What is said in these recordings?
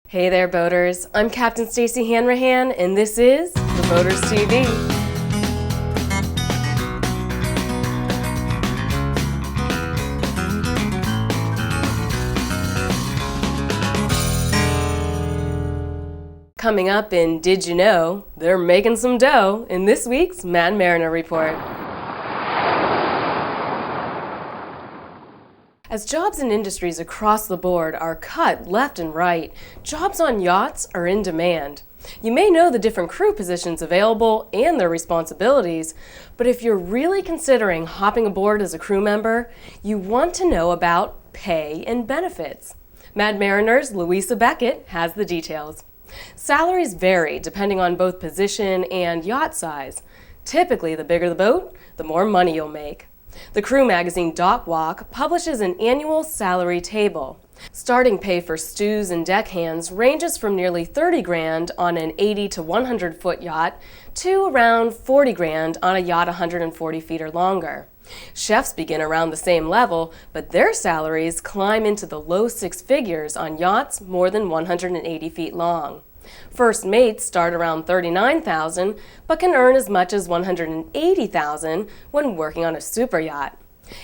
Hey there, boaters. I'm Captain Stacy Hanrahan, and this is The Boaters TV. Coming up in Did You Know, they're making some dough in this week's Mad Mariner Report. As jobs and industries across the board are cut left and right, jobs on yachts are in demand. You may know the different crew positions available and their responsibilities, but if you're really considering hopping aboard as a crew member, you want to know about pay and benefits. Mad Mariner's Louisa Beckett has the details. Salaries vary depending on both position and yacht size. Typically, the bigger the boat, the more money you'll make. The crew magazine Dock Walk publishes an annual salary table. Starting pay for stews and deckhands ranges from nearly 30 grand on an 80 to 100 foot yacht to around 40 grand on a yacht 140 feet or longer. Chefs begin around the same level, but their salaries climb into the low six figures on yachts more than 180 feet long. First mates start around $39,000, but can earn as much as $180,000 when working on a super yacht.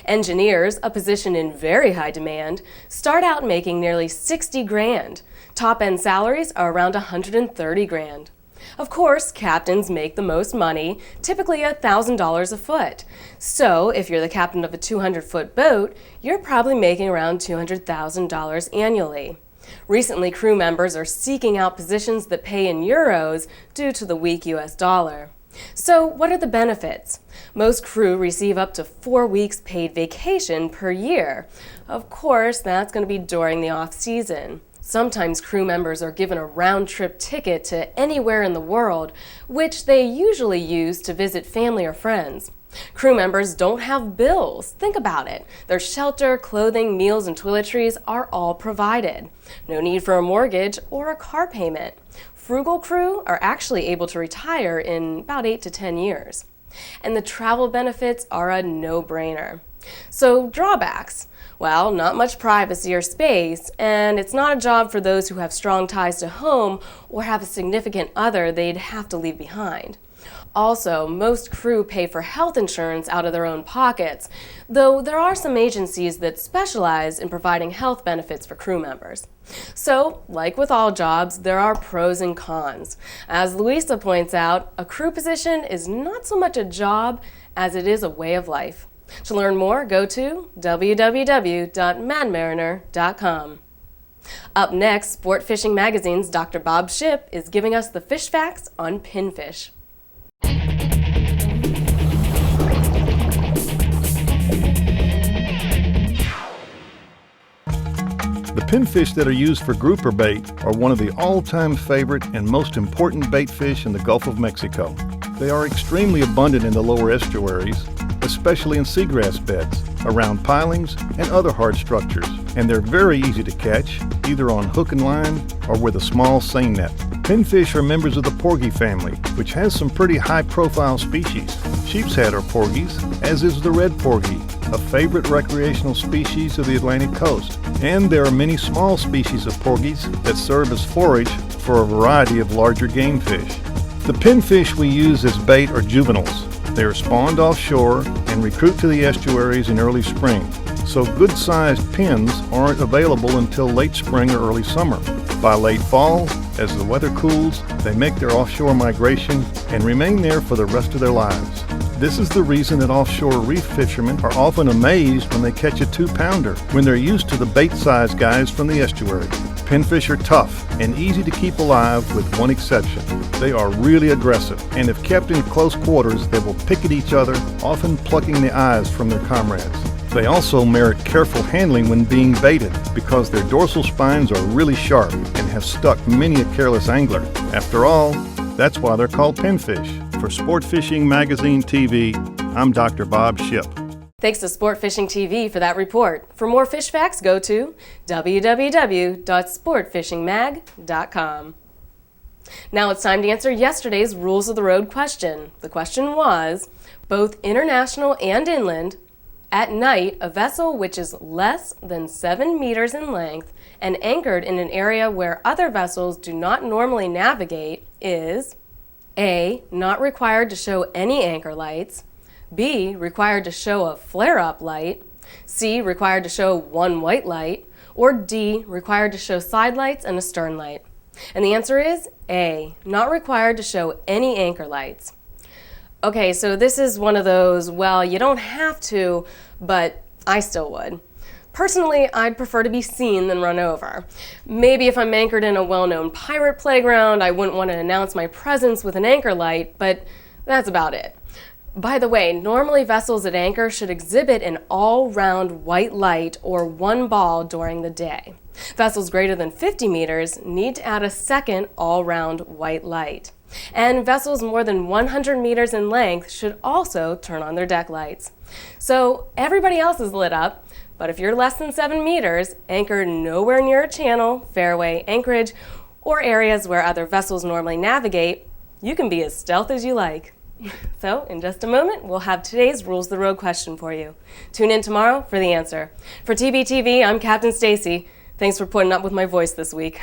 Engineers, a position in very high demand, start out making nearly 60 grand. Top-end salaries are around 130 grand. Of course, captains make the most money, typically $1,000 a foot. So, if you're the captain of a 200-foot boat, you're probably making around $200,000 annually. Recently, crew members are seeking out positions that pay in euros due to the weak US dollar. So, what are the benefits? Most crew receive up to 4 weeks paid vacation per year. Of course, that's going to be during the off-season. Sometimes crew members are given a round-trip ticket to anywhere in the world, which they usually use to visit family or friends. Crew members don't have bills. Think about it. Their shelter, clothing, meals, and toiletries are all provided. No need for a mortgage or a car payment. Frugal crew are actually able to retire in about 8 to 10 years. And the travel benefits are a no-brainer. So, drawbacks. Well, not much privacy or space, and it's not a job for those who have strong ties to home or have a significant other they'd have to leave behind. Also, most crew pay for health insurance out of their own pockets, though there are some agencies that specialize in providing health benefits for crew members. So, like with all jobs, there are pros and cons. As Louisa points out, a crew position is not so much a job as it is a way of life. To learn more, go to www.madmariner.com. Up next, SportFishing Magazine's Dr. Bob Shipp is giving us the fish facts on pinfish. The pinfish that are used for grouper bait are one of the all-time favorite and most important bait fish in the Gulf of Mexico. They are extremely abundant in the lower estuaries, especially in seagrass beds, around pilings and other hard structures, and they're very easy to catch, either on hook and line or with a small seine net. Pinfish are members of the porgy family, which has some pretty high-profile species. Sheepshead are porgies, as is the red porgy, a favorite recreational species of the Atlantic coast. And there are many small species of porgies that serve as forage for a variety of larger game fish. The pinfish we use as bait are juveniles. They are spawned offshore and recruit to the estuaries in early spring, so good-sized pins aren't available until late spring or early summer. By late fall, as the weather cools, they make their offshore migration and remain there for the rest of their lives. This is the reason that offshore reef fishermen are often amazed when they catch a 2-pounder, when they're used to the bait-sized guys from the estuary. Pinfish are tough and easy to keep alive with one exception. They are really aggressive, and if kept in close quarters, they will pick at each other, often plucking the eyes from their comrades. They also merit careful handling when being baited because their dorsal spines are really sharp and have stuck many a careless angler. After all, that's why they're called pinfish. For SportFishing Magazine TV, I'm Dr. Bob Shipp. Thanks to SportFishing TV for that report. For more fish facts, go to www.sportfishingmag.com. Now it's time to answer yesterday's Rules of the Road question. The question was, both international and inland, At night, a vessel which is less than 7 meters in length and anchored in an area where other vessels do not normally navigate is A, not required to show any anchor lights, B, required to show a flare-up light, C, required to show one white light, or D, required to show side lights and a stern light. And the answer is A, not required to show any anchor lights. Okay, so this is one of those, well, you don't have to, but I still would. Personally, I'd prefer to be seen than run over. Maybe if I'm anchored in a well-known pirate playground, I wouldn't want to announce my presence with an anchor light, but that's about it. By the way, normally vessels at anchor should exhibit an all-round white light or one ball during the day. Vessels greater than 50 meters need to add a second all-round white light. And vessels more than 100 meters in length should also turn on their deck lights. So everybody else is lit up, but if you're less than 7 meters, anchored nowhere near a channel, fairway, anchorage, or areas where other vessels normally navigate, you can be as stealth as you like. So, in just a moment, we'll have today's Rules of the Road question for you. Tune in tomorrow for the answer. For TBTV, I'm Captain Stacy. Thanks for putting up with my voice this week.